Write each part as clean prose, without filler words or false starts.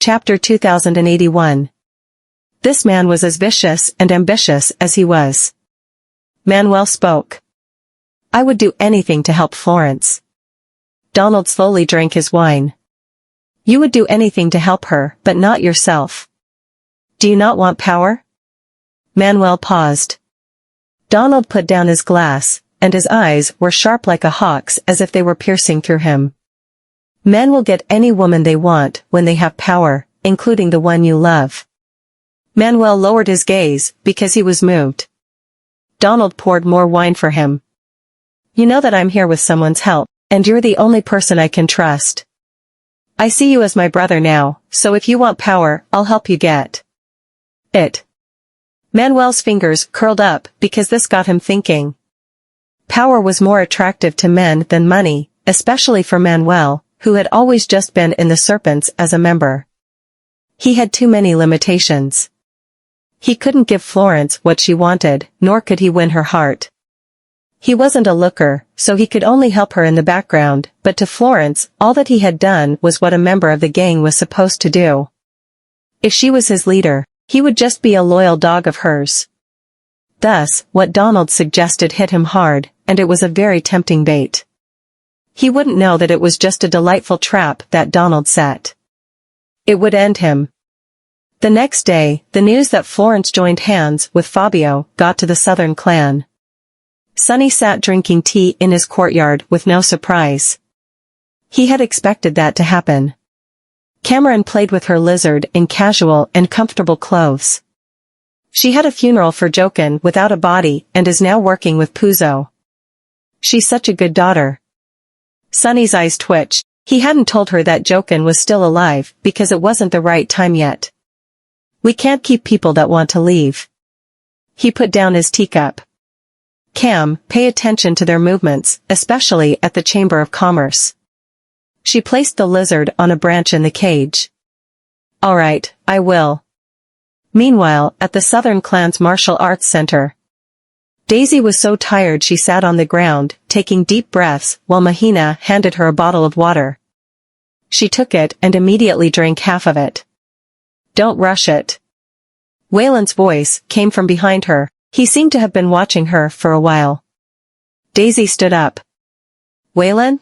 Chapter 2081. This man was as vicious and ambitious as he was. Manuel spoke. I would do anything to help Florence. Donald slowly drank his wine. You would do anything to help her, but not yourself. Do you not want power? Manuel paused. Donald put down his glass, and his eyes were sharp like a hawk's as if they were piercing through him. Men will get any woman they want when they have power, including the one you love. Manuel lowered his gaze because he was moved. Donald poured more wine for him. You know that I'm here with someone's help, and you're the only person I can trust. I see you as my brother now, so if you want power, I'll help you get it. Manuel's fingers curled up because this got him thinking. Power was more attractive to men than money, especially for Manuel, who had always just been in the Serpents as a member. He had too many limitations. He couldn't give Florence what she wanted, nor could he win her heart. He wasn't a looker, so he could only help her in the background, but to Florence, all that he had done was what a member of the gang was supposed to do. If she was his leader, he would just be a loyal dog of hers. Thus, what Donald suggested hit him hard, and it was a very tempting bait. He wouldn't know that it was just a delightful trap that Donald set. It would end him. The next day, the news that Florence joined hands with Fabio got to the Southern clan. Sonny sat drinking tea in his courtyard with no surprise. He had expected that to happen. Cameron played with her lizard in casual and comfortable clothes. She had a funeral for Jokin without a body and is now working with Puzo. She's such a good daughter. Sonny's eyes twitched. He hadn't told her that Jokin was still alive because it wasn't the right time yet. We can't keep people that want to leave. He put down his teacup. Cam, pay attention to their movements, especially at the Chamber of Commerce. She placed the lizard on a branch in the cage. All right, I will. Meanwhile, at the Southern Clan's Martial Arts Center. Daisy was so tired she sat on the ground, taking deep breaths, while Mahina handed her a bottle of water. She took it and immediately drank half of it. Don't rush it. Waylon's voice came from behind her. He seemed to have been watching her for a while. Daisy stood up. Waylon?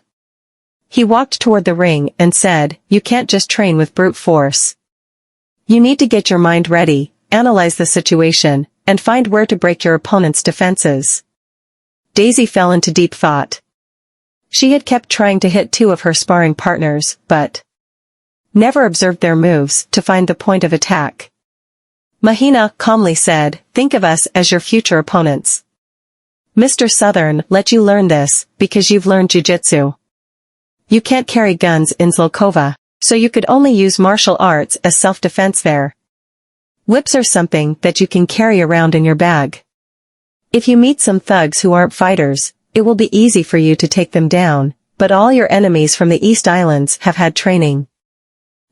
He walked toward the ring and said, you can't just train with brute force. You need to get your mind ready, analyze the situation, and find where to break your opponent's defenses. Daisy fell into deep thought. She had kept trying to hit two of her sparring partners, but never observed their moves to find the point of attack. Mahina calmly said, think of us as your future opponents. Mr. Southern let you learn this because you've learned jiu-jitsu. You can't carry guns in Zlokova, so you could only use martial arts as self-defense there. Whips are something that you can carry around in your bag. If you meet some thugs who aren't fighters, it will be easy for you to take them down, but all your enemies from the East Islands have had training.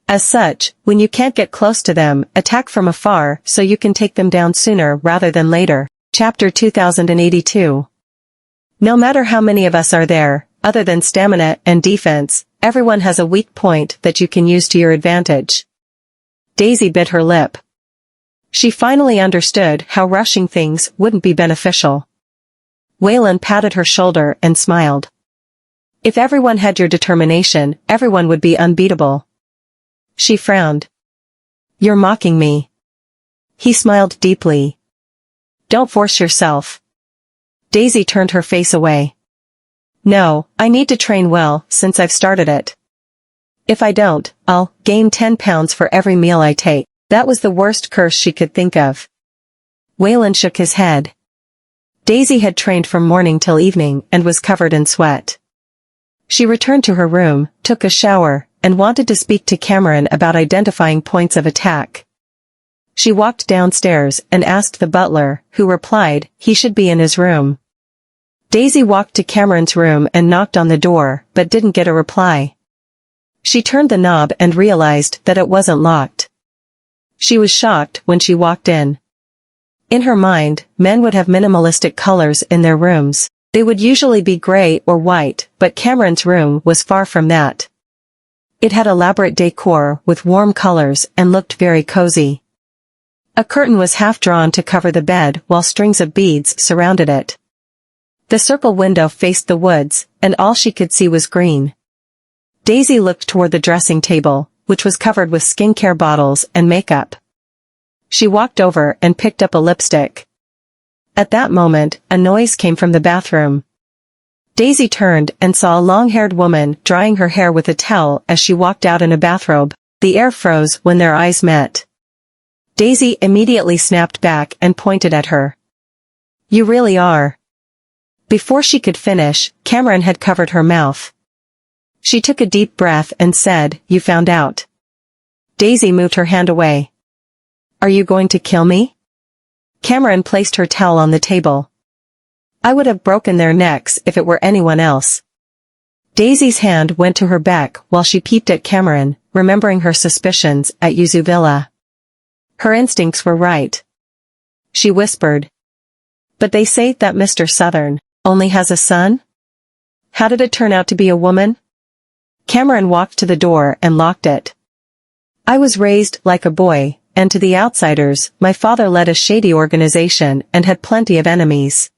As such, when you can't get close to them, attack from afar so you can take them down sooner rather than later. Chapter 2082. No matter how many of us are there, other than stamina and defense, everyone has a weak point that you can use to your advantage. Daisy bit her lip. She finally understood how rushing things wouldn't be beneficial. Waylon patted her shoulder and smiled. If everyone had your determination, everyone would be unbeatable. She frowned. You're mocking me. He smiled deeply. Don't force yourself. Daisy turned her face away. No, I need to train well since I've started it. If I don't, I'll gain 10 pounds for every meal I take. That was the worst curse she could think of. Waylon shook his head. Daisy had trained from morning till evening and was covered in sweat. She returned to her room, took a shower, and wanted to speak to Cameron about identifying points of attack. She walked downstairs and asked the butler, who replied, he should be in his room. Daisy walked to Cameron's room and knocked on the door, but didn't get a reply. She turned the knob and realized that it wasn't locked. She was shocked when she walked in. In her mind, men would have minimalistic colors in their rooms. They would usually be gray or white, but Cameron's room was far from that. It had elaborate decor with warm colors and looked very cozy. A curtain was half drawn to cover the bed while strings of beads surrounded it. The circle window faced the woods, and all she could see was green. Daisy looked toward the dressing table, which was covered with skincare bottles and makeup. She walked over and picked up a lipstick. At that moment, a noise came from the bathroom. Daisy turned and saw a long-haired woman drying her hair with a towel as she walked out in a bathrobe. The air froze when their eyes met. Daisy immediately snapped back and pointed at her. "You really are." Before she could finish, Cameron had covered her mouth. She took a deep breath and said, "You found out." Daisy moved her hand away. "Are you going to kill me?" Cameron placed her towel on the table. "I would have broken their necks if it were anyone else." Daisy's hand went to her back while she peeped at Cameron, remembering her suspicions at Yuzu Villa. Her instincts were right. She whispered. "But they say that Mr. Southern only has a son? How did it turn out to be a woman?" Cameron walked to the door and locked it. "I was raised like a boy, and to the outsiders, my father led a shady organization and had plenty of enemies.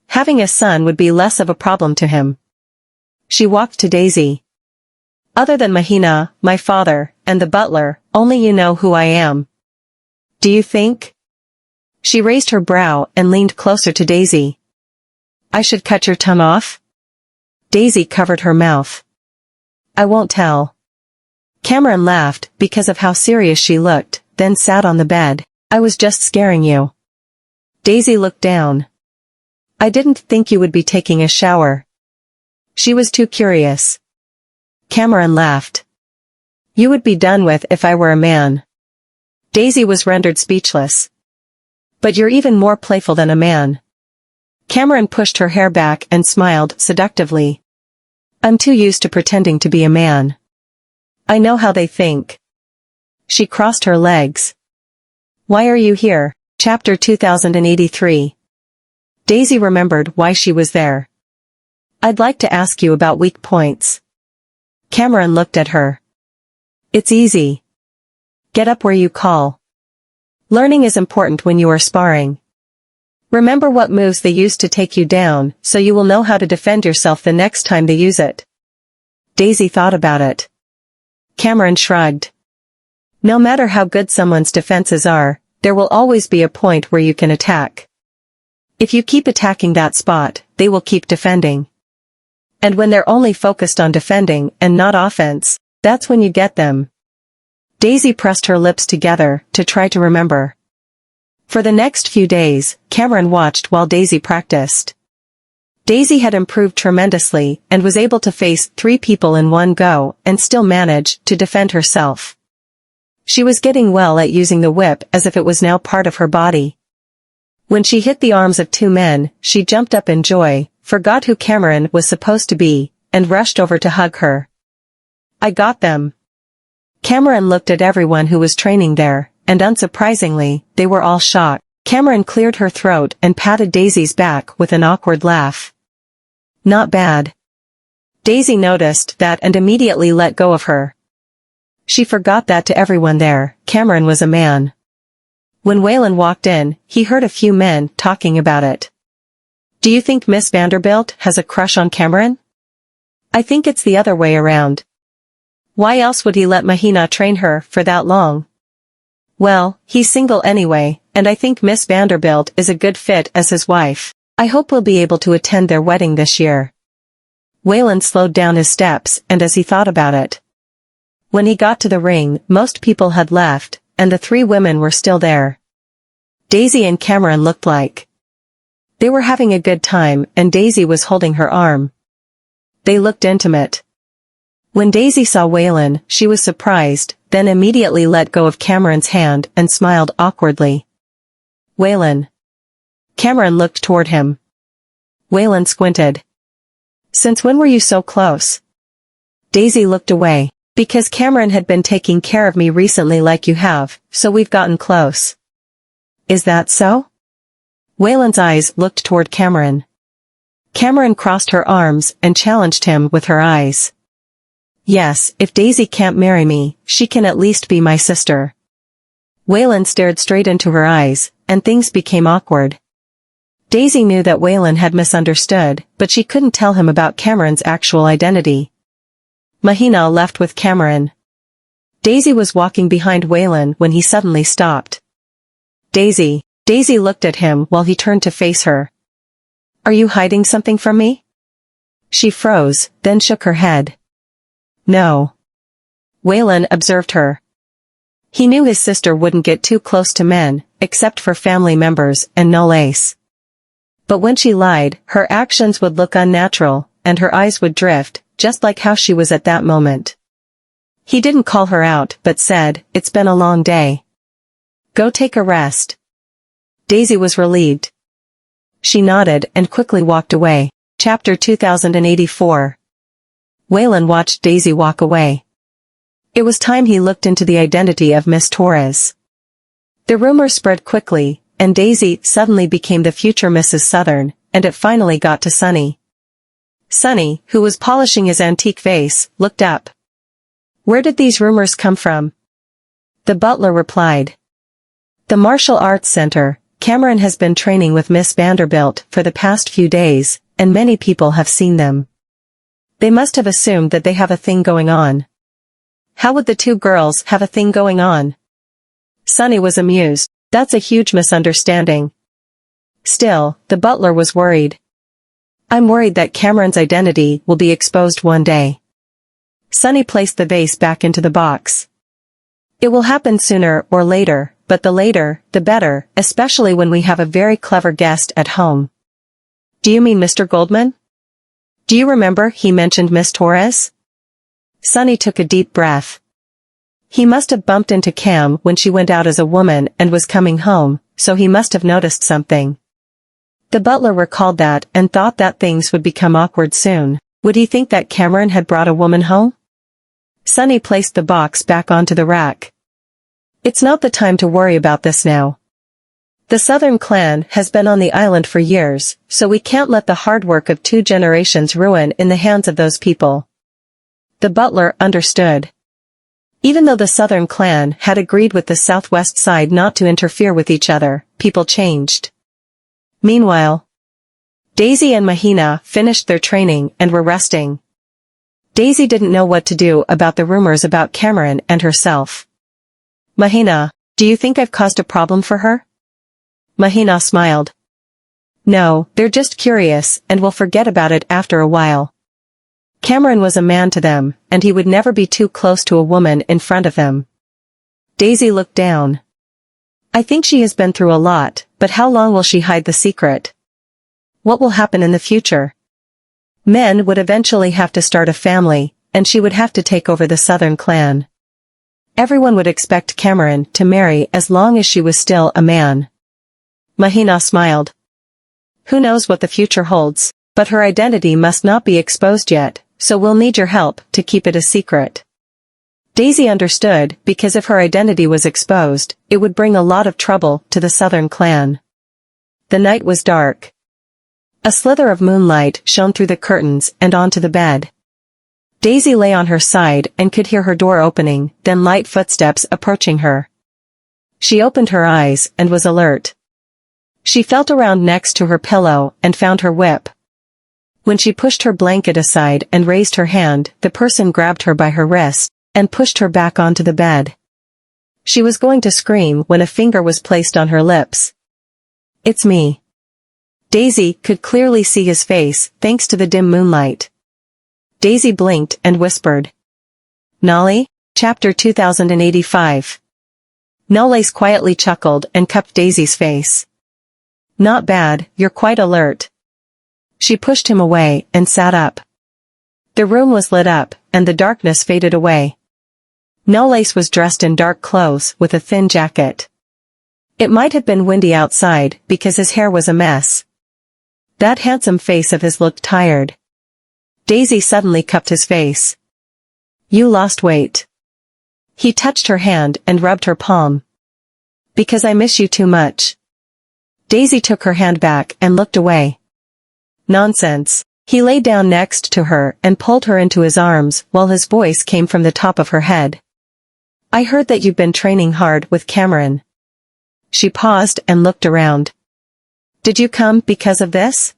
Having a son would be less of a problem to him." She walked to Daisy. "Other than Mahina, my father, and the butler, only you know who I am. Do you think?" She raised her brow and leaned closer to Daisy. "I should cut your tongue off?" Daisy covered her mouth. "I won't tell." Cameron laughed because of how serious she looked, then sat on the bed. "I was just scaring you." Daisy looked down. "I didn't think you would be taking a shower." She was too curious. Cameron laughed. "You would be done with if I were a man." Daisy was rendered speechless. "But you're even more playful than a man." Cameron pushed her hair back and smiled seductively. "I'm too used to pretending to be a man. I know how they think." She crossed her legs. "Why are you here?" Chapter 2083. Daisy remembered why she was there. "I'd like to ask you about weak points." Cameron looked at her. "It's easy. Get up where you call. Learning is important when you are sparring. Remember what moves they used to take you down, so you will know how to defend yourself the next time they use it." Daisy thought about it. Cameron shrugged. "No matter how good someone's defenses are, there will always be a point where you can attack. If you keep attacking that spot, they will keep defending. And when they're only focused on defending and not offense, that's when you get them." Daisy pressed her lips together to try to remember. For the next few days, Cameron watched while Daisy practiced. Daisy had improved tremendously and was able to face 3 people in one go and still manage to defend herself. She was getting well at using the whip as if it was now part of her body. When she hit the arms of 2 men, she jumped up in joy, forgot who Cameron was supposed to be, and rushed over to hug her. "I got them." Cameron looked at everyone who was training there, and unsurprisingly, they were all shocked. Cameron cleared her throat and patted Daisy's back with an awkward laugh. "Not bad." Daisy noticed that and immediately let go of her. She forgot that to everyone there, Cameron was a man. When Waylon walked in, he heard a few men talking about it. "Do you think Miss Vanderbilt has a crush on Cameron?" "I think it's the other way around. Why else would he let Mahina train her for that long?" "Well, he's single anyway, and I think Miss Vanderbilt is a good fit as his wife. I hope we'll be able to attend their wedding this year." Waylon slowed down his steps and as he thought about it. When he got to the ring, most people had left, and the 3 women were still there. Daisy and Cameron looked like they were having a good time, and Daisy was holding her arm. They looked intimate. When Daisy saw Waylon, she was surprised, then immediately let go of Cameron's hand and smiled awkwardly. "Waylon." Cameron looked toward him. Waylon squinted. "Since when were you so close?" Daisy looked away. "Because Cameron had been taking care of me recently like you have, so we've gotten close." "Is that so?" Waylon's eyes looked toward Cameron. Cameron crossed her arms and challenged him with her eyes. Yes, if Daisy can't marry me, she can at least be my sister. Waylon stared straight into her eyes, and things became awkward. Daisy knew that Waylon had misunderstood, but she couldn't tell him about Cameron's actual identity. Mahina left with Cameron. Daisy was walking behind Waylon when he suddenly stopped. Daisy. Daisy looked at him while he turned to face her. Are you hiding something from me? She froze, then shook her head. No. Waylon observed her. He knew his sister wouldn't get too close to men, except for family members and no lace. But when she lied, her actions would look unnatural, and her eyes would drift, just like how she was at that moment. He didn't call her out but said, "It's been a long day. Go take a rest." Daisy was relieved. She nodded and quickly walked away. Chapter 2084. Waylon watched Daisy walk away. It was time he looked into the identity of Miss Torres. The rumor spread quickly, and Daisy suddenly became the future Mrs. Southern, and it finally got to Sonny. Sonny, who was polishing his antique vase, looked up. Where did these rumors come from? The butler replied. The Martial Arts Center. Cameron has been training with Miss Vanderbilt for the past few days, and many people have seen them. They must have assumed that they have a thing going on. How would the two girls have a thing going on? Sonny was amused. That's a huge misunderstanding. Still, the butler was worried. I'm worried that Cameron's identity will be exposed one day. Sonny placed the vase back into the box. It will happen sooner or later, but the later, the better, especially when we have a very clever guest at home. Do you mean Mr. Goldman? Do you remember he mentioned Miss Torres? Sonny took a deep breath. He must have bumped into Cam when she went out as a woman and was coming home, so he must have noticed something. The butler recalled that and thought that things would become awkward soon. Would he think that Cameron had brought a woman home? Sonny placed the box back onto the rack. It's not the time to worry about this now. The Southern clan has been on the island for years, so we can't let the hard work of 2 generations ruin in the hands of those people. The butler understood. Even though the Southern clan had agreed with the Southwest side not to interfere with each other, people changed. Meanwhile, Daisy and Mahina finished their training and were resting. Daisy didn't know what to do about the rumors about Cameron and herself. Mahina, do you think I've caused a problem for her? Mahina smiled. No, they're just curious and will forget about it after a while. Cameron was a man to them, and he would never be too close to a woman in front of them. Daisy looked down. I think she has been through a lot, but how long will she hide the secret? What will happen in the future? Men would eventually have to start a family, and she would have to take over the Southern clan. Everyone would expect Cameron to marry as long as she was still a man. Mahina smiled. Who knows what the future holds, but her identity must not be exposed yet, so we'll need your help to keep it a secret. Daisy understood, because if her identity was exposed, it would bring a lot of trouble to the Southern clan. The night was dark. A slither of moonlight shone through the curtains and onto the bed. Daisy lay on her side and could hear her door opening, then light footsteps approaching her. She opened her eyes and was alert. She felt around next to her pillow and found her whip. When she pushed her blanket aside and raised her hand, the person grabbed her by her wrist and pushed her back onto the bed. She was going to scream when a finger was placed on her lips. It's me. Daisy could clearly see his face, thanks to the dim moonlight. Daisy blinked and whispered. Nolly? Chapter 2085. Nolace quietly chuckled and cupped Daisy's face. Not bad, you're quite alert. She pushed him away and sat up. The room was lit up, and the darkness faded away. Nolace was dressed in dark clothes with a thin jacket. It might have been windy outside because his hair was a mess. That handsome face of his looked tired. Daisy suddenly cupped his face. You lost weight. He touched her hand and rubbed her palm. Because I miss you too much. Daisy took her hand back and looked away. Nonsense. He lay down next to her and pulled her into his arms while his voice came from the top of her head. I heard that you've been training hard with Cameron. She paused and looked around. Did you come because of this?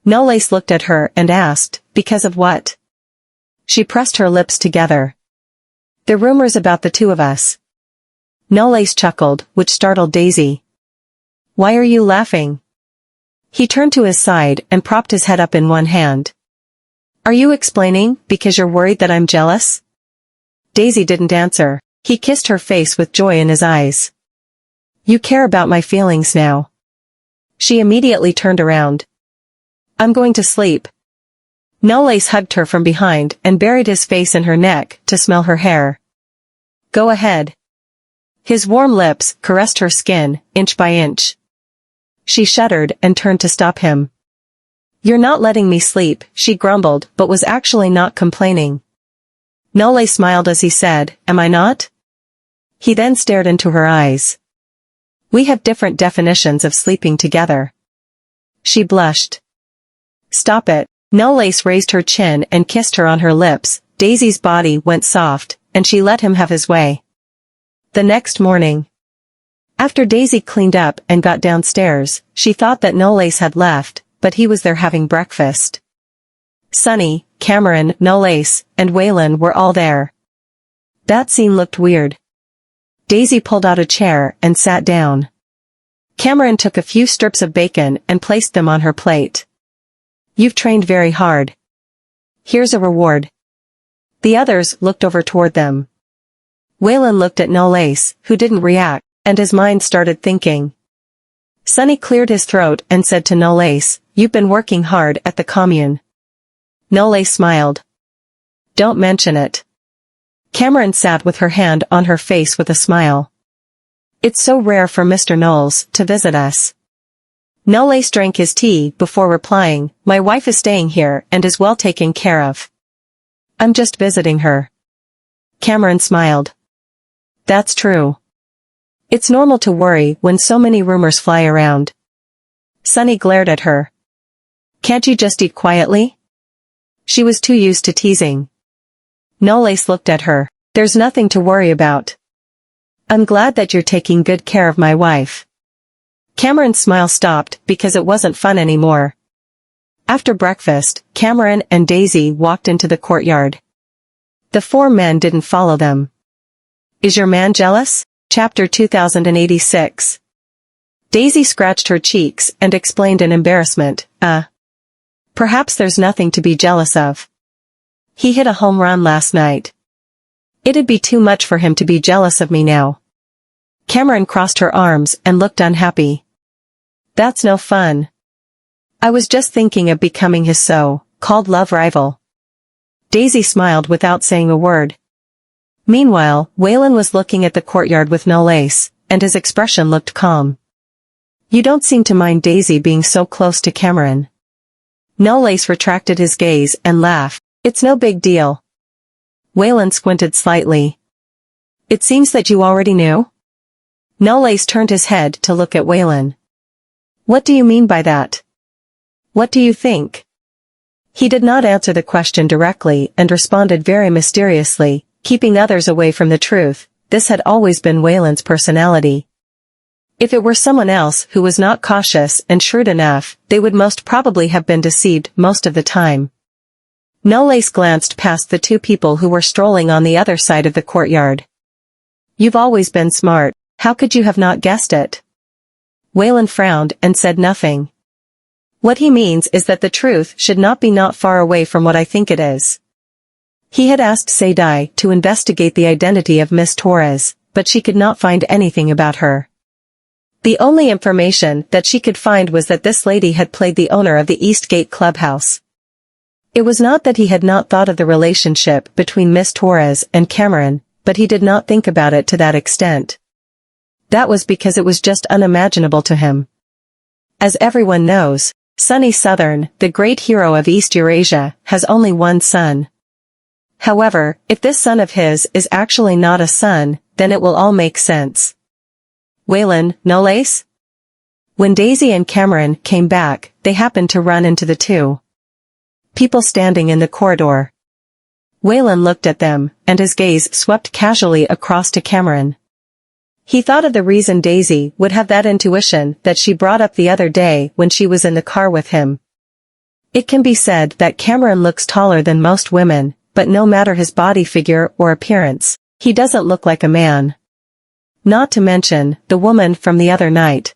Knowles looked at her and asked, because of what? She pressed her lips together. The rumors about the two of us. Knowles chuckled, which startled Daisy. Why are you laughing? He turned to his side and propped his head up in one hand. Are you explaining because you're worried that I'm jealous? Daisy didn't answer. He kissed her face with joy in his eyes. You care about my feelings now. She immediately turned around. I'm going to sleep. Knowles hugged her from behind and buried his face in her neck to smell her hair. Go ahead. His warm lips caressed her skin, inch by inch. She shuddered and turned to stop him. You're not letting me sleep, she grumbled, but was actually not complaining. Knowles smiled as he said, am I not? He then stared into her eyes. We have different definitions of sleeping together. She blushed. Stop it. Knowles raised her chin and kissed her on her lips. Daisy's body went soft, and she let him have his way. The next morning, after Daisy cleaned up and got downstairs, she thought that Knowles had left, but he was there having breakfast. Sunny, Cameron, Knowles, and Waylon were all there. That scene looked weird. Daisy pulled out a chair and sat down. Cameron took a few strips of bacon and placed them on her plate. You've trained very hard. Here's a reward. The others looked over toward them. Waylon looked at Knowles, who didn't react, and his mind started thinking. Sunny cleared his throat and said to Knowles, you've been working hard at the commune. Knowles smiled. Don't mention it. Cameron sat with her hand on her face with a smile. It's so rare for Mr. Knowles to visit us. Knowles drank his tea before replying, my wife is staying here and is well taken care of. I'm just visiting her. Cameron smiled. That's true. It's normal to worry when so many rumors fly around. Sunny glared at her. Can't you just eat quietly? She was too used to teasing. Knowles looked at her. There's nothing to worry about. I'm glad that you're taking good care of my wife. Cameron's smile stopped because it wasn't fun anymore. After breakfast, Cameron and Daisy walked into the courtyard. The four men didn't follow them. Is your man jealous? Chapter 2086. Daisy scratched her cheeks and explained in embarrassment, Perhaps there's nothing to be jealous of. He hit a home run last night. It'd be too much for him to be jealous of me now. Cameron crossed her arms and looked unhappy. That's no fun. I was just thinking of becoming his so-called love rival. Daisy smiled without saying a word. Meanwhile, Waylon was looking at the courtyard with Knowles, and his expression looked calm. You don't seem to mind Daisy being so close to Cameron. Knowles retracted his gaze and laughed. It's no big deal. Waylon squinted slightly. It seems that you already knew? Knowles turned his head to look at Waylon. What do you mean by that? What do you think? He did not answer the question directly and responded very mysteriously, keeping others away from the truth. This had always been Waylon's personality. If it were someone else who was not cautious and shrewd enough, they would most probably have been deceived most of the time. Knowles glanced past the two people who were strolling on the other side of the courtyard. You've always been smart, how could you have not guessed it? Waylon frowned and said nothing. What he means is that the truth should not be not far away from what I think it is. He had asked Sadai to investigate the identity of Miss Torres, but she could not find anything about her. The only information that she could find was that this lady had played the owner of the Eastgate Clubhouse. It was not that he had not thought of the relationship between Miss Torres and Cameron, but he did not think about it to that extent. That was because it was just unimaginable to him. As everyone knows, Sunny Southern, the great hero of East Eurasia, has only one son. However, if this son of his is actually not a son, then it will all make sense. Waylon, Knowles? When Daisy and Cameron came back, they happened to run into the two. People standing in the corridor. Waylon looked at them, and his gaze swept casually across to Cameron. He thought of the reason Daisy would have that intuition that she brought up the other day when she was in the car with him. It can be said that Cameron looks taller than most women, but no matter his body figure or appearance, he doesn't look like a man. Not to mention, the woman from the other night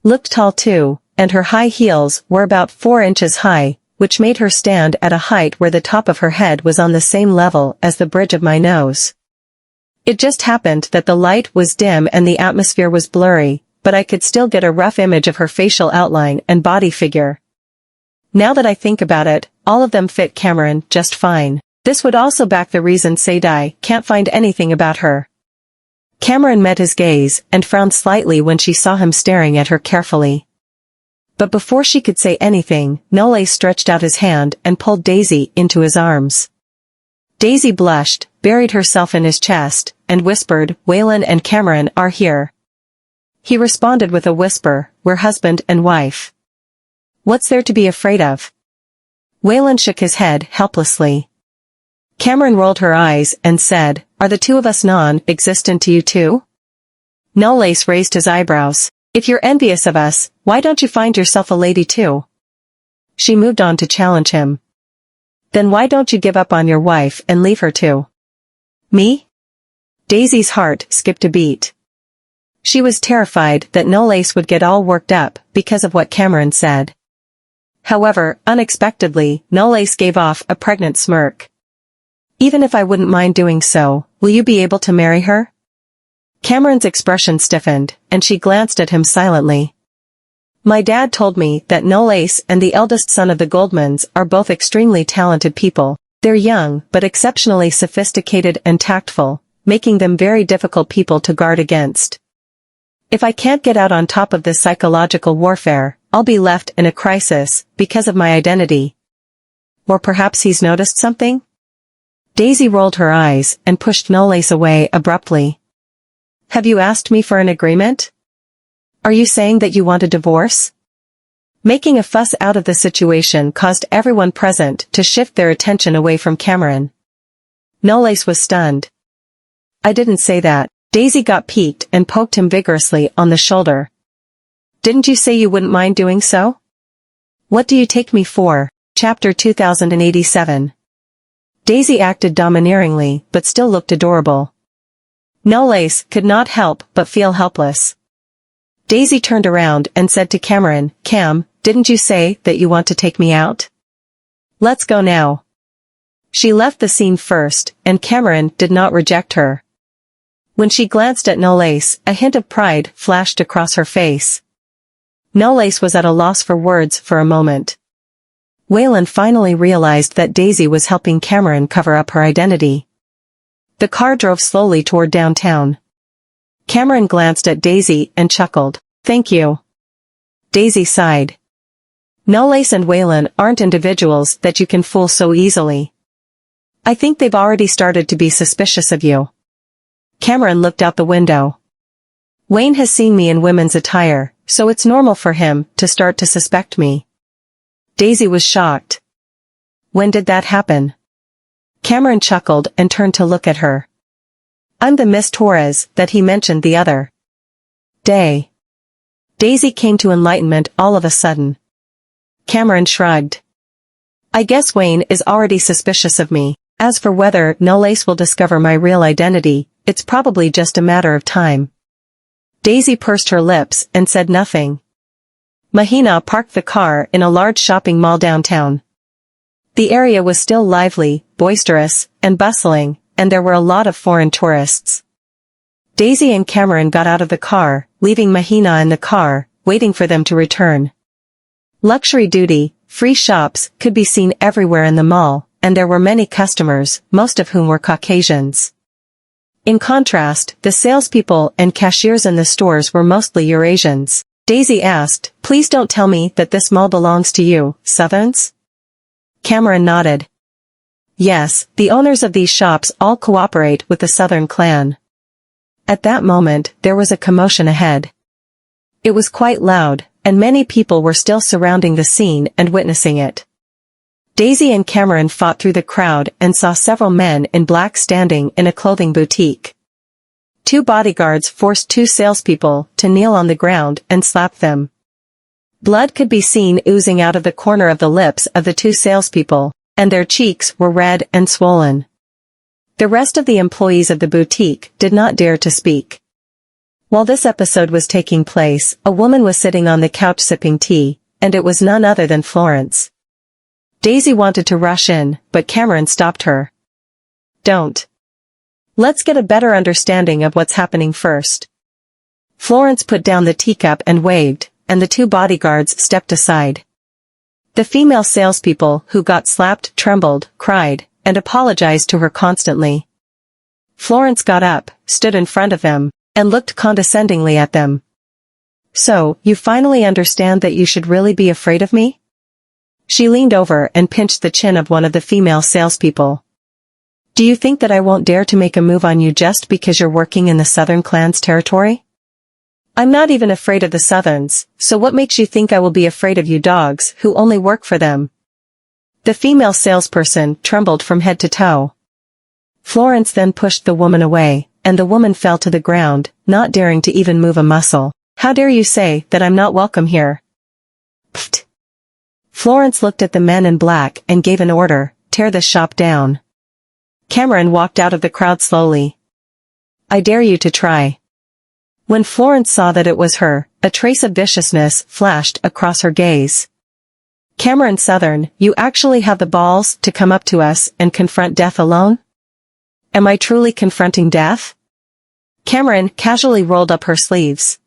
looked tall too, and her high heels were about 4 inches high, which made her stand at a height where the top of her head was on the same level as the bridge of my nose. It just happened that the light was dim and the atmosphere was blurry, but I could still get a rough image of her facial outline and body figure. Now that I think about it, all of them fit Cameron just fine. This would also back the reason Sadie can't find anything about her. Cameron met his gaze and frowned slightly when she saw him staring at her carefully. But before she could say anything, Nole stretched out his hand and pulled Daisy into his arms. Daisy blushed, buried herself in his chest, and whispered, "Waylon and Cameron are here." He responded with a whisper, "We're husband and wife. What's there to be afraid of?" Waylon shook his head helplessly. Cameron rolled her eyes and said, "Are the two of us non-existent to you too?" Nolace raised his eyebrows. "If you're envious of us, why don't you find yourself a lady too?" She moved on to challenge him. "Then why don't you give up on your wife and leave her too?" "Me?" Daisy's heart skipped a beat. She was terrified that Nolace would get all worked up because of what Cameron said. However, unexpectedly, Nolace gave off a pregnant smirk. "Even if I wouldn't mind doing so, will you be able to marry her?" Cameron's expression stiffened, and she glanced at him silently. "My dad told me that Nolace and the eldest son of the Goldmans are both extremely talented people. They're young, but exceptionally sophisticated and tactful, making them very difficult people to guard against. If I can't get out on top of this psychological warfare, I'll be left in a crisis because of my identity. Or perhaps he's noticed something?" Daisy rolled her eyes and pushed Nolace away abruptly. "Have you asked me for an agreement? Are you saying that you want a divorce?" Making a fuss out of the situation caused everyone present to shift their attention away from Cameron. Nolace was stunned. "I didn't say that." Daisy got piqued and poked him vigorously on the shoulder. "Didn't you say you wouldn't mind doing so?" "What do you take me for?" Chapter 2087. Daisy acted domineeringly, but still looked adorable. Nolace could not help but feel helpless. Daisy turned around and said to Cameron, "Cam, didn't you say that you want to take me out? Let's go now." She left the scene first, and Cameron did not reject her. When she glanced at Nolace, a hint of pride flashed across her face. Nolace was at a loss for words for a moment. Waylon finally realized that Daisy was helping Cameron cover up her identity. The car drove slowly toward downtown. Cameron glanced at Daisy and chuckled. "Thank you." Daisy sighed. "Nolace and Waylon aren't individuals that you can fool so easily. I think they've already started to be suspicious of you." Cameron looked out the window. "Wayne has seen me in women's attire, so it's normal for him to start to suspect me." Daisy was shocked. "When did that happen?" Cameron chuckled and turned to look at her. "I'm the Miss Torres that he mentioned the other day." Daisy came to enlightenment all of a sudden. Cameron shrugged. "I guess Wayne is already suspicious of me. As for whether Nolace will discover my real identity, it's probably just a matter of time." Daisy pursed her lips and said nothing. Mahina parked the car in a large shopping mall downtown. The area was still lively, boisterous, and bustling, and there were a lot of foreign tourists. Daisy and Cameron got out of the car, leaving Mahina in the car, waiting for them to return. Luxury duty, free shops could be seen everywhere in the mall, and there were many customers, most of whom were Caucasians. In contrast, the salespeople and cashiers in the stores were mostly Eurasians. Daisy asked, "Please don't tell me that this mall belongs to you, Southerns?" Cameron nodded. "Yes, the owners of these shops all cooperate with the Southern clan." At that moment, there was a commotion ahead. It was quite loud, and many people were still surrounding the scene and witnessing it. Daisy and Cameron fought through the crowd and saw several men in black standing in a clothing boutique. Two bodyguards forced two salespeople to kneel on the ground and slap them. Blood could be seen oozing out of the corner of the lips of the two salespeople, and their cheeks were red and swollen. The rest of the employees of the boutique did not dare to speak. While this episode was taking place, a woman was sitting on the couch sipping tea, and it was none other than Florence. Daisy wanted to rush in, but Cameron stopped her. "Don't. Let's get a better understanding of what's happening first." Florence put down the teacup and waved, and the two bodyguards stepped aside. The female salespeople who got slapped trembled, cried, and apologized to her constantly. Florence got up, stood in front of them, and looked condescendingly at them. "So, you finally understand that you should really be afraid of me?" She leaned over and pinched the chin of one of the female salespeople. "Do you think that I won't dare to make a move on you just because you're working in the Southern Clan's territory? I'm not even afraid of the Southerns, so what makes you think I will be afraid of you dogs who only work for them?" The female salesperson trembled from head to toe. Florence then pushed the woman away, and the woman fell to the ground, not daring to even move a muscle. "How dare you say that I'm not welcome here?" Pfft. Florence looked at the men in black and gave an order, "Tear this shop down." Cameron walked out of the crowd slowly. "I dare you to try." When Florence saw that it was her, a trace of viciousness flashed across her gaze. "Cameron Southern, you actually have the balls to come up to us and confront death alone? Am I truly confronting death?" Cameron casually rolled up her sleeves.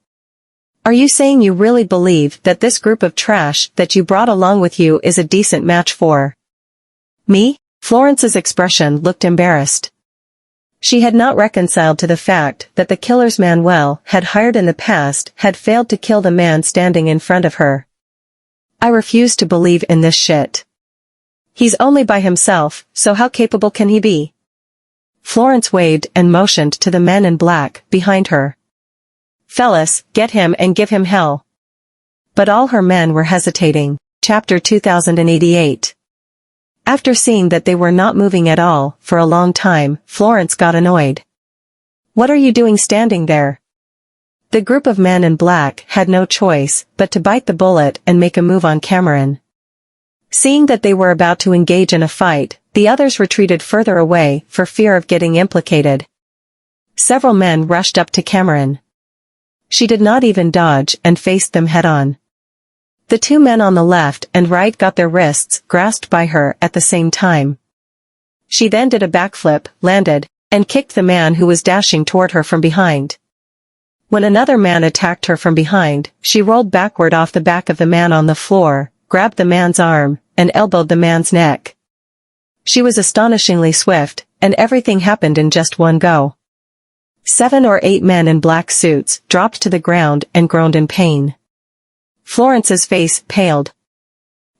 "Are you saying you really believe that this group of trash that you brought along with you is a decent match for me?" Florence's expression looked embarrassed. She had not reconciled to the fact that the killers Manuel had hired in the past had failed to kill the man standing in front of her. "I refuse to believe in this shit. He's only by himself, so how capable can he be?" Florence waved and motioned to the men in black behind her. "Fellas, get him and give him hell." But all her men were hesitating. Chapter 2088. After seeing that they were not moving at all for a long time, Florence got annoyed. "What are you doing standing there?" The group of men in black had no choice but to bite the bullet and make a move on Cameron. Seeing that they were about to engage in a fight, the others retreated further away for fear of getting implicated. Several men rushed up to Cameron. She did not even dodge and faced them head-on. The two men on the left and right got their wrists grasped by her at the same time. She then did a backflip, landed, and kicked the man who was dashing toward her from behind. When another man attacked her from behind, she rolled backward off the back of the man on the floor, grabbed the man's arm, and elbowed the man's neck. She was astonishingly swift, and everything happened in just one go. 7 or 8 men in black suits dropped to the ground and groaned in pain. Florence's face paled.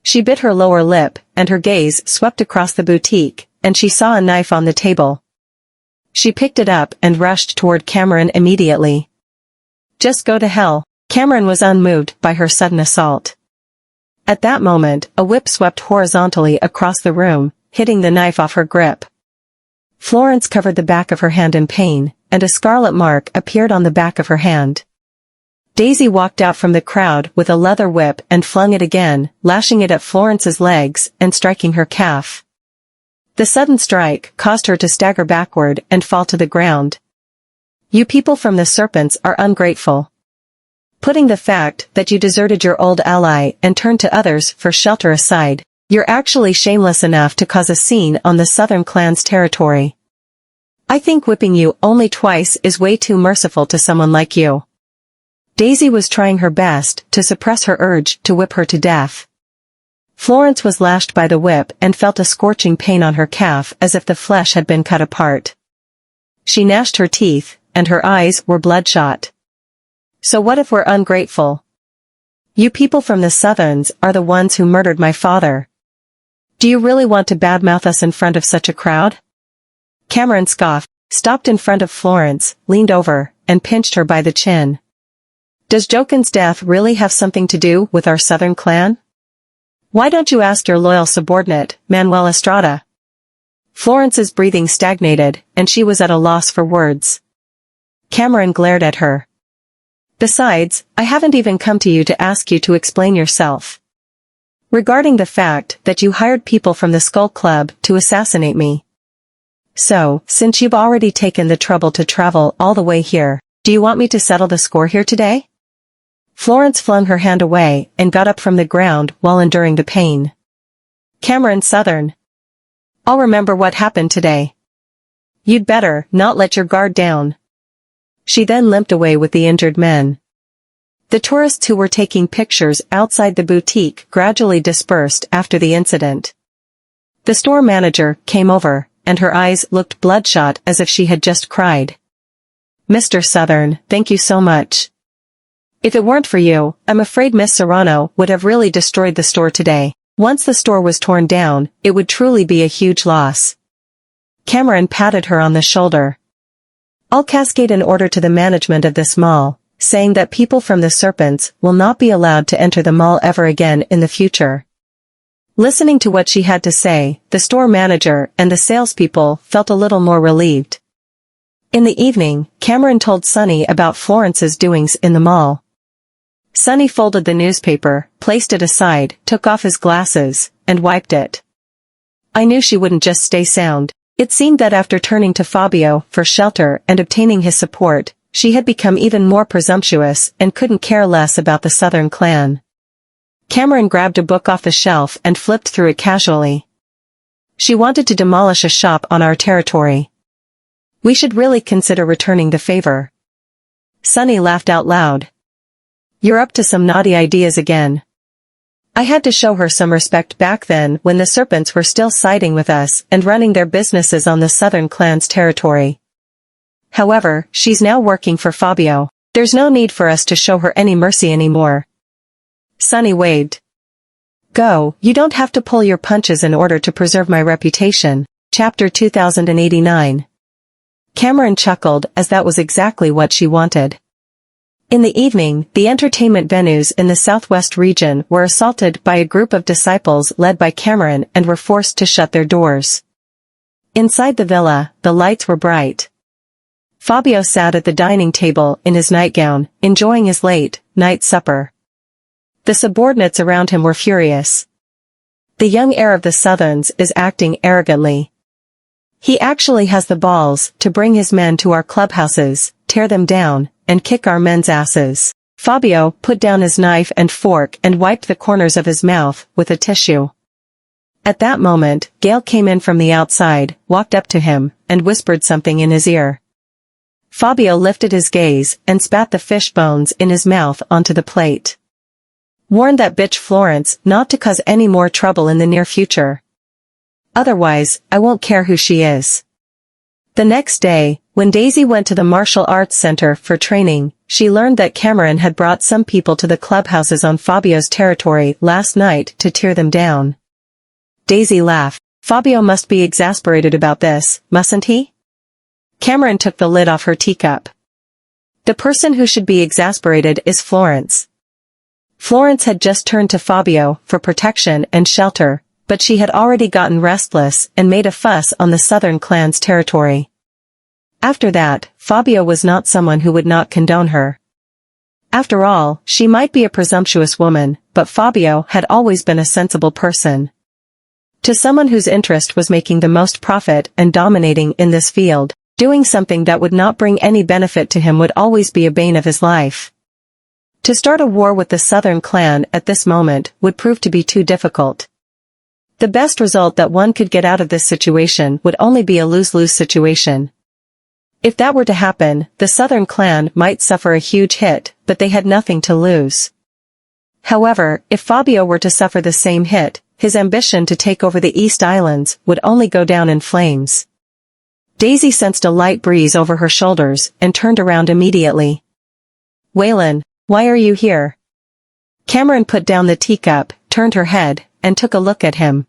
She bit her lower lip, and her gaze swept across the boutique, and she saw a knife on the table. She picked it up and rushed toward Cameron immediately. "Just go to hell." Cameron was unmoved by her sudden assault. At that moment, a whip swept horizontally across the room, hitting the knife off her grip. Florence covered the back of her hand in pain, and a scarlet mark appeared on the back of her hand. Daisy walked out from the crowd with a leather whip and flung it again, lashing it at Florence's legs and striking her calf. The sudden strike caused her to stagger backward and fall to the ground. "You people from the Serpents are ungrateful. Putting the fact that you deserted your old ally and turned to others for shelter aside, you're actually shameless enough to cause a scene on the Southern Clan's territory. I think whipping you only twice is way too merciful to someone like you." Daisy was trying her best to suppress her urge to whip her to death. Florence was lashed by the whip and felt a scorching pain on her calf as if the flesh had been cut apart. She gnashed her teeth, and her eyes were bloodshot. "So what if we're ungrateful? You people from the Southerns are the ones who murdered my father. Do you really want to badmouth us in front of such a crowd?" Cameron scoffed, stopped in front of Florence, leaned over, and pinched her by the chin. "Does Jokin's death really have something to do with our Southern Clan? Why don't you ask your loyal subordinate, Manuel Estrada? Florence's breathing stagnated, and she was at a loss for words. Cameron glared at her. Besides, I haven't even come to you to ask you to explain yourself. Regarding the fact that you hired people from the Skull Club to assassinate me. So, since you've already taken the trouble to travel all the way here, do you want me to settle the score here today? Florence flung her hand away and got up from the ground while enduring the pain. Cameron Southern. I'll remember what happened today. You'd better not let your guard down. She then limped away with the injured men. The tourists who were taking pictures outside the boutique gradually dispersed after the incident. The store manager came over, and her eyes looked bloodshot as if she had just cried. Mr. Southern, thank you so much. If it weren't for you, I'm afraid Miss Serrano would have really destroyed the store today. Once the store was torn down, it would truly be a huge loss. Cameron patted her on the shoulder. I'll cascade an order to the management of this mall, saying that people from the Serpents will not be allowed to enter the mall ever again in the future. Listening to what she had to say, the store manager and the salespeople felt a little more relieved. In the evening, Cameron told Sunny about Florence's doings in the mall. Sunny folded the newspaper, placed it aside, took off his glasses, and wiped it. I knew she wouldn't just stay sound. It seemed that after turning to Fabio for shelter and obtaining his support, she had become even more presumptuous and couldn't care less about the Southern clan. Cameron grabbed a book off the shelf and flipped through it casually. She wanted to demolish a shop on our territory. We should really consider returning the favor. Sunny laughed out loud. You're up to some naughty ideas again. I had to show her some respect back then when the Serpents were still siding with us and running their businesses on the Southern clan's territory. However, she's now working for Fabio. There's no need for us to show her any mercy anymore. Sunny waved. Go, you don't have to pull your punches in order to preserve my reputation. Chapter 2089. Cameron chuckled as that was exactly what she wanted. In the evening, the entertainment venues in the southwest region were assaulted by a group of disciples led by Cameron and were forced to shut their doors. Inside the villa, the lights were bright. Fabio sat at the dining table in his nightgown, enjoying his late night supper. The subordinates around him were furious. The young heir of the Southerns is acting arrogantly. He actually has the balls to bring his men to our clubhouses, tear them down, and kick our men's asses. Fabio put down his knife and fork and wiped the corners of his mouth with a tissue. At that moment, Gail came in from the outside, walked up to him, and whispered something in his ear. Fabio lifted his gaze and spat the fish bones in his mouth onto the plate. Warn that bitch Florence not to cause any more trouble in the near future. Otherwise, I won't care who she is. The next day, when Daisy went to the martial arts center for training, she learned that Cameron had brought some people to the clubhouses on Fabio's territory last night to tear them down. Daisy laughed. Fabio must be exasperated about this, mustn't he? Cameron took the lid off her teacup. The person who should be exasperated is Florence. Florence had just turned to Fabio for protection and shelter, but she had already gotten restless and made a fuss on the Southern clan's territory. After that, Fabio was not someone who would not condone her. After all, she might be a presumptuous woman, but Fabio had always been a sensible person. To someone whose interest was making the most profit and dominating in this field, doing something that would not bring any benefit to him would always be a bane of his life. To start a war with the Southern clan at this moment would prove to be too difficult. The best result that one could get out of this situation would only be a lose-lose situation. If that were to happen, the Southern clan might suffer a huge hit, but they had nothing to lose. However, if Fabio were to suffer the same hit, his ambition to take over the East Islands would only go down in flames. Daisy sensed a light breeze over her shoulders and turned around immediately. Waylon, why are you here? Cameron put down the teacup, turned her head, and took a look at him.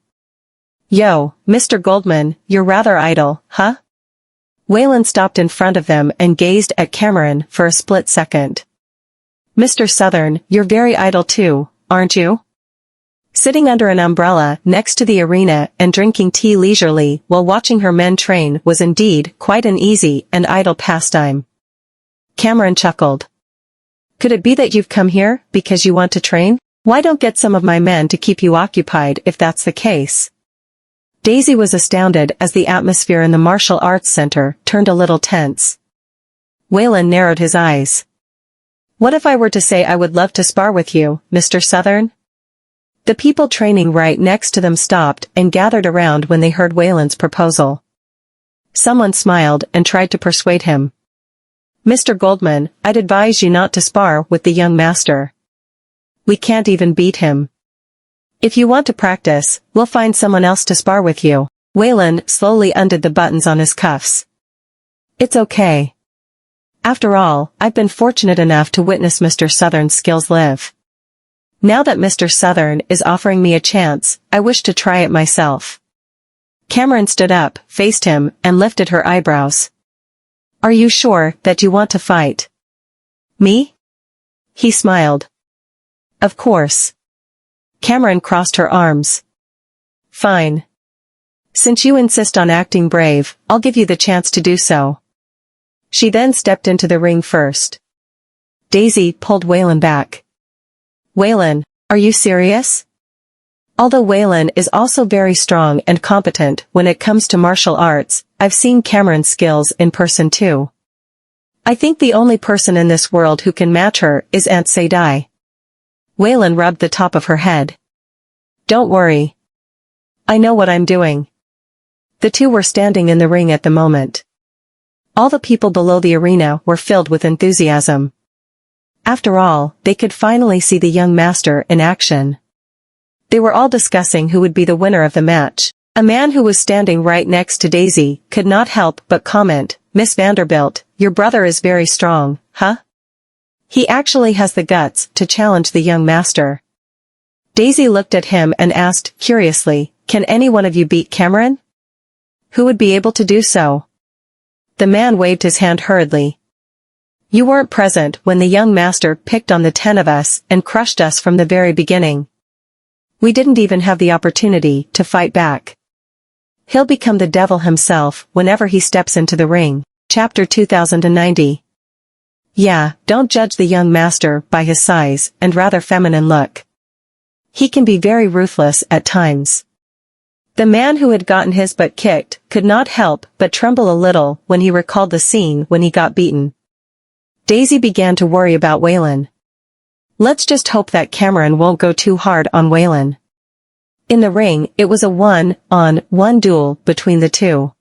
Yo, Mr. Goldman, you're rather idle, huh? Waylon stopped in front of them and gazed at Cameron for a split second. Mr. Southern, you're very idle too, aren't you? Sitting under an umbrella next to the arena and drinking tea leisurely while watching her men train was indeed quite an easy and idle pastime. Cameron chuckled. Could it be that you've come here because you want to train? Why don't get some of my men to keep you occupied if that's the case? Daisy was astounded as the atmosphere in the martial arts center turned a little tense. Waylon narrowed his eyes. What if I were to say I would love to spar with you, Mr. Southern? The people training right next to them stopped and gathered around when they heard Waylon's proposal. Someone smiled and tried to persuade him. Mr. Goldman, I'd advise you not to spar with the young master. We can't even beat him. If you want to practice, we'll find someone else to spar with you. Waylon slowly undid the buttons on his cuffs. It's okay. After all, I've been fortunate enough to witness Mr. Southern's skills live. Now that Mr. Southern is offering me a chance, I wish to try it myself. Cameron stood up, faced him, and lifted her eyebrows. Are you sure that you want to fight? Me? He smiled. Of course. Cameron crossed her arms. Fine. Since you insist on acting brave, I'll give you the chance to do so. She then stepped into the ring first. Daisy pulled Waylon back. Waylon, are you serious? Although Waylon is also very strong and competent when it comes to martial arts, I've seen Cameron's skills in person too. I think the only person in this world who can match her is Aunt Sadai. Waylon rubbed the top of her head. Don't worry. I know what I'm doing. The two were standing in the ring at the moment. All the people below the arena were filled with enthusiasm. After all, they could finally see the young master in action. They were all discussing who would be the winner of the match. A man who was standing right next to Daisy could not help but comment, Miss Vanderbilt, your brother is very strong, huh? He actually has the guts to challenge the young master. Daisy looked at him and asked, curiously, can any one of you beat Cameron? Who would be able to do so? The man waved his hand hurriedly. You weren't present when the young master picked on the 10 of us and crushed us from the very beginning. We didn't even have the opportunity to fight back. He'll become the devil himself whenever he steps into the ring. Chapter 2090. Yeah, don't judge the young master by his size and rather feminine look. He can be very ruthless at times. The man who had gotten his butt kicked could not help but tremble a little when he recalled the scene when he got beaten. Daisy began to worry about Waylon. Let's just hope that Cameron won't go too hard on Waylon. In the ring, it was a one-on-one duel between the two.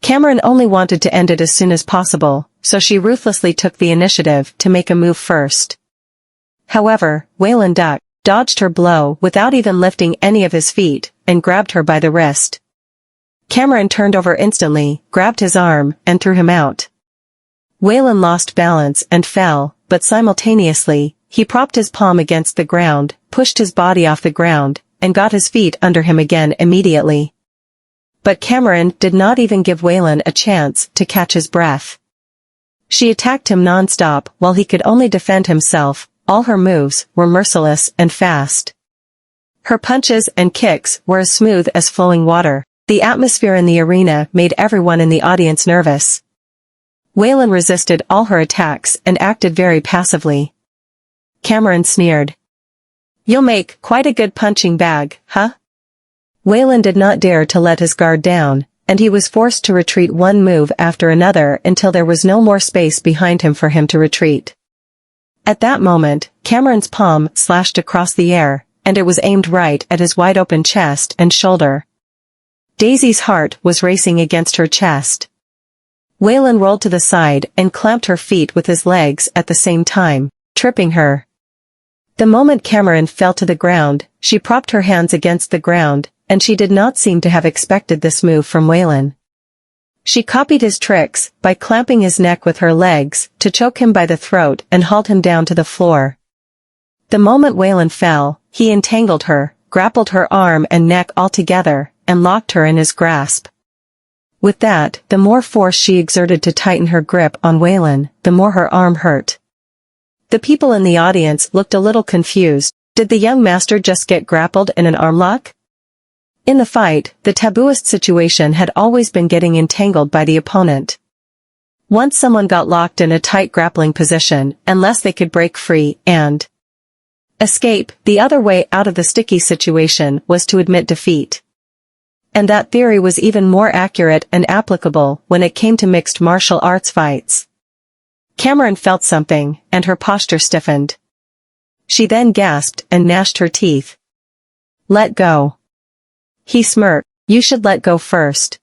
Cameron only wanted to end it as soon as possible, so she ruthlessly took the initiative to make a move first. However, Waylon dodged her blow without even lifting any of his feet, and grabbed her by the wrist. Cameron turned over instantly, grabbed his arm, and threw him out. Waylon lost balance and fell, but simultaneously, he propped his palm against the ground, pushed his body off the ground, and got his feet under him again immediately. But Cameron did not even give Waylon a chance to catch his breath. She attacked him non-stop while he could only defend himself. All her moves were merciless and fast. Her punches and kicks were as smooth as flowing water. The atmosphere in the arena made everyone in the audience nervous. Waylon resisted all her attacks and acted very passively. Cameron sneered. You'll make quite a good punching bag, huh? Waylon did not dare to let his guard down, and he was forced to retreat one move after another until there was no more space behind him for him to retreat. At that moment, Cameron's palm slashed across the air, and it was aimed right at his wide-open chest and shoulder. Daisy's heart was racing against her chest. Waylon rolled to the side and clamped her feet with his legs at the same time, tripping her. The moment Cameron fell to the ground, she propped her hands against the ground, and she did not seem to have expected this move from Waylon. She copied his tricks by clamping his neck with her legs to choke him by the throat and hauled him down to the floor. The moment Waylon fell, he entangled her, grappled her arm and neck all together, and locked her in his grasp. With that, the more force she exerted to tighten her grip on Waylon, the more her arm hurt. The people in the audience looked a little confused. Did the young master just get grappled in an armlock? In the fight, the tabooist situation had always been getting entangled by the opponent. Once someone got locked in a tight grappling position, unless they could break free and escape, the other way out of the sticky situation was to admit defeat. And that theory was even more accurate and applicable when it came to mixed martial arts fights. Cameron felt something, and her posture stiffened. She then gasped and gnashed her teeth. Let go. He smirked. You should let go first.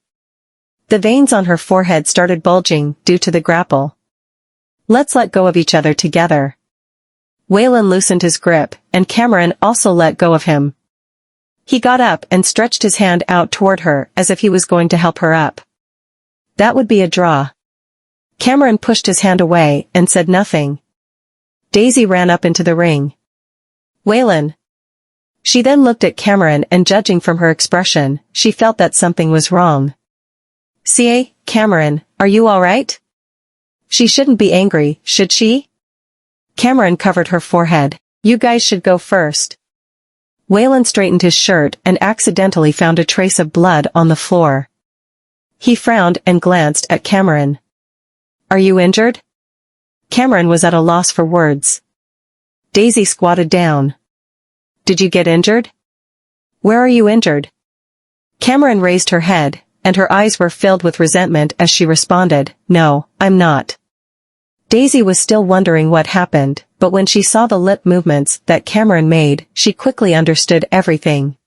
The veins on her forehead started bulging due to the grapple. Let's let go of each other together. Waylon loosened his grip, and Cameron also let go of him. He got up and stretched his hand out toward her as if he was going to help her up. That would be a draw. Cameron pushed his hand away and said nothing. Daisy ran up into the ring. Waylon. She then looked at Cameron, and judging from her expression, she felt that something was wrong. "Ca, Cameron, are you alright?" She shouldn't be angry, should she? Cameron covered her forehead. You guys should go first. Waylon straightened his shirt and accidentally found a trace of blood on the floor. He frowned and glanced at Cameron. Are you injured? Cameron was at a loss for words. Daisy squatted down. Did you get injured? Where are you injured? Cameron raised her head, and her eyes were filled with resentment as she responded, No, I'm not. Daisy was still wondering what happened, but when she saw the lip movements that Cameron made, she quickly understood everything.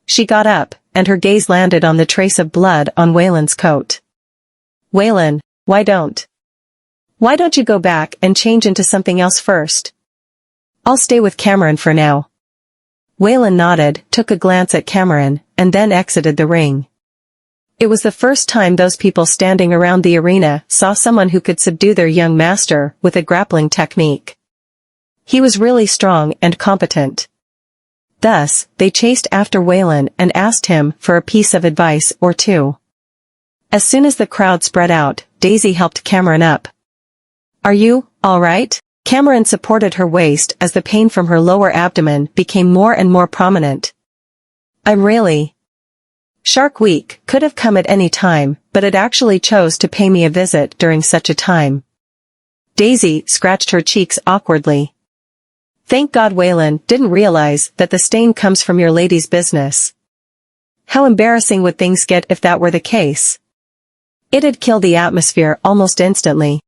She got up, and her gaze landed on the trace of blood on Waylon's coat. Waylon, why don't you go back and change into something else first? I'll stay with Cameron for now. Waylon nodded, took a glance at Cameron, and then exited the ring. It was the first time those people standing around the arena saw someone who could subdue their young master with a grappling technique. He was really strong and competent. Thus, they chased after Waylon and asked him for a piece of advice or two. As soon as the crowd spread out, Daisy helped Cameron up. Are you all right? Cameron supported her waist as the pain from her lower abdomen became more and more prominent. I'm really. Shark Week could have come at any time, but it actually chose to pay me a visit during such a time. Daisy scratched her cheeks awkwardly. Thank God Waylon didn't realize that the stain comes from your lady's business. How embarrassing would things get if that were the case? It'd kill the atmosphere almost instantly.